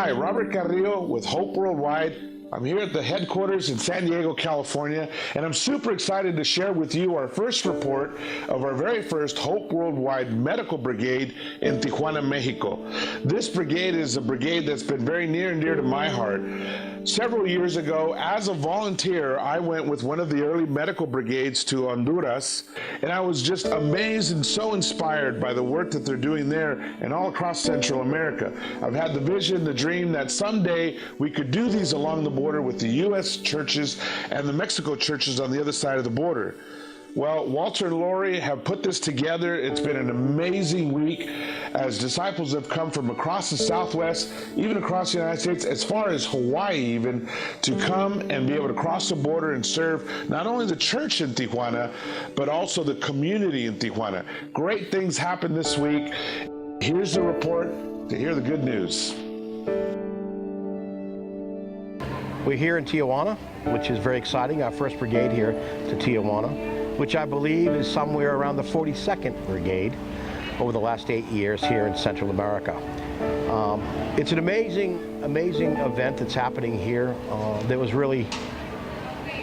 Hi, Robert Carrillo with Hope Worldwide. I'm here at the headquarters in San Diego, California, and I'm super excited to share with you our first report of our very first Hope Worldwide Medical Brigade in Tijuana, Mexico. This brigade is a brigade that's been very near and dear to my heart. Several years ago, as a volunteer, I went with one of the early medical brigades to Honduras, and I was just amazed and so inspired by the work that they're doing there and all across Central America. I've had the vision, the dream that someday we could do these along the border with the U.S. churches and the Mexico churches on the other side of the border. Well, Walter and Lori have put this together. It's been an amazing week as disciples have come from across the Southwest, even across the United States, as far as Hawaii even, to come and be able to cross the border and serve not only the church in Tijuana, but also the community in Tijuana. Great things happened this week. Here's the report to hear the good news. We're here in Tijuana, which is very exciting, our first brigade here to Tijuana, which I believe is somewhere around the 42nd brigade over the last 8 years here in Central America. It's an amazing event that's happening here that was really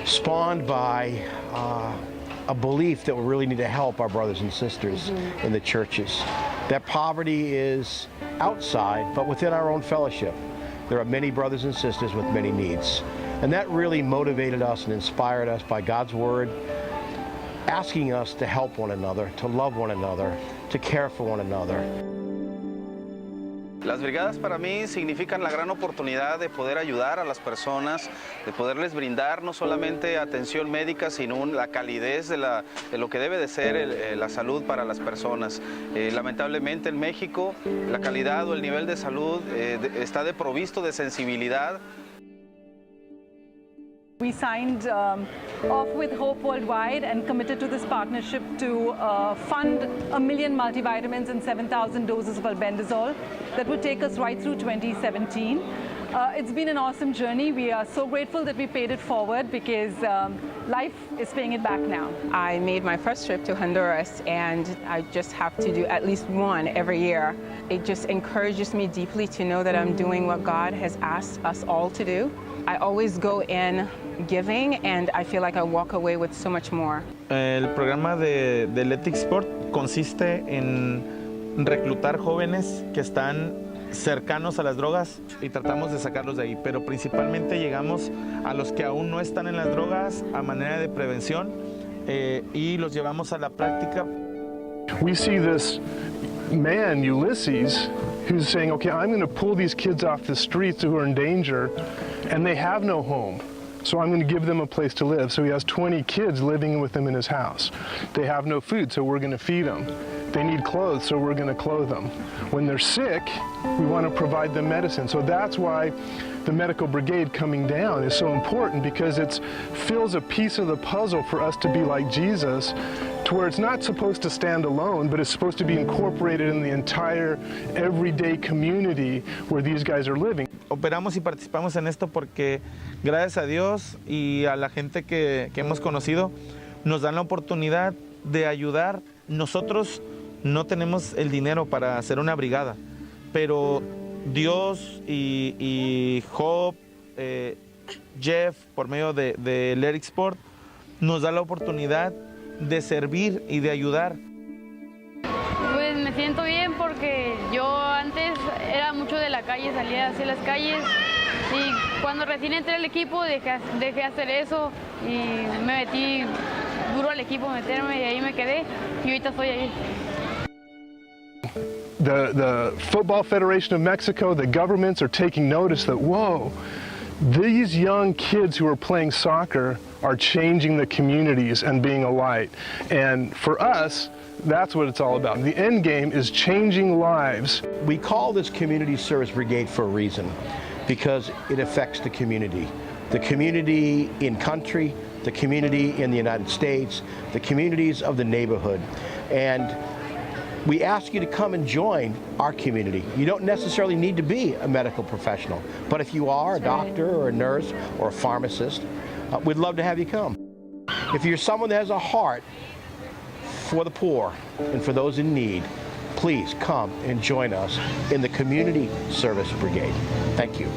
spawned by a belief that we really need to help our brothers and sisters in the churches. That poverty is outside, but within our own fellowship. There are many brothers and sisters with many needs. And that really motivated us and inspired us by God's Word, asking us to help one another, to love one another, to care for one another. Las brigadas para mí significan la gran oportunidad de poder ayudar a las personas, de poderles brindar no solamente atención médica, sino la calidez de lo que debe de ser la salud para las personas. Lamentablemente en México la calidad o el nivel de salud está deprovisto de sensibilidad. We signed off with Hope Worldwide and committed to this partnership to fund 1 million multivitamins and 7,000 doses of albendazole that would take us right through 2017. It's been an awesome journey. We are so grateful that we paid it forward because life is paying it back now. I made my first trip to Honduras and I just have to do at least one every year. It just encourages me deeply to know that I'm doing what God has asked us all to do. I always go in giving and I feel like I walk away with so much more. El programa del Ethic Sport consiste en reclutar jóvenes que están cercanos a las drogas y tratamos de sacarlos de ahí, pero principalmente llegamos a los que aún no están en las drogas a manera de prevención y los llevamos a la práctica. We see this man, Ulysses, who's saying, okay, I'm going to pull these kids off the streets who are in danger and they have no home. So I'm going to give them a place to live. So he has 20 kids living with him in his house. They have no food, so we're going to feed them. They need clothes, so we're going to clothe them. When they're sick, we want to provide them medicine. So that's why the medical brigade coming down is so important, because it fills a piece of the puzzle for us to be like Jesus, to where it's not supposed to stand alone, but it's supposed to be incorporated in the entire everyday community where these guys are living. Operamos y participamos en esto porque gracias a Dios y a la gente que hemos conocido nos dan la oportunidad de ayudar. Nosotros no tenemos el dinero para hacer una brigada, pero Dios y Job, Jeff, por medio de Lyric Sport, nos da la oportunidad de servir y de ayudar. Pues me siento bien porque yo antes era mucho de la calle, salía hacia las calles y cuando recién entré al equipo dejé hacer eso y me metí duro al equipo, meterme y ahí me quedé y ahorita estoy ahí. The Football Federation of Mexico, the governments are taking notice that, whoa, these young kids who are playing soccer are changing the communities and being a light. And for us, that's what it's all about. The end game is changing lives. We call this Community Service Brigade for a reason, because it affects the community in country, the community in the United States, the communities of the neighborhood. And we ask you to come and join our community. You don't necessarily need to be a medical professional, but if you are a doctor or a nurse or a pharmacist, we'd love to have you come. If you're someone that has a heart for the poor and for those in need, please come and join us in the Community Service Brigade. Thank you.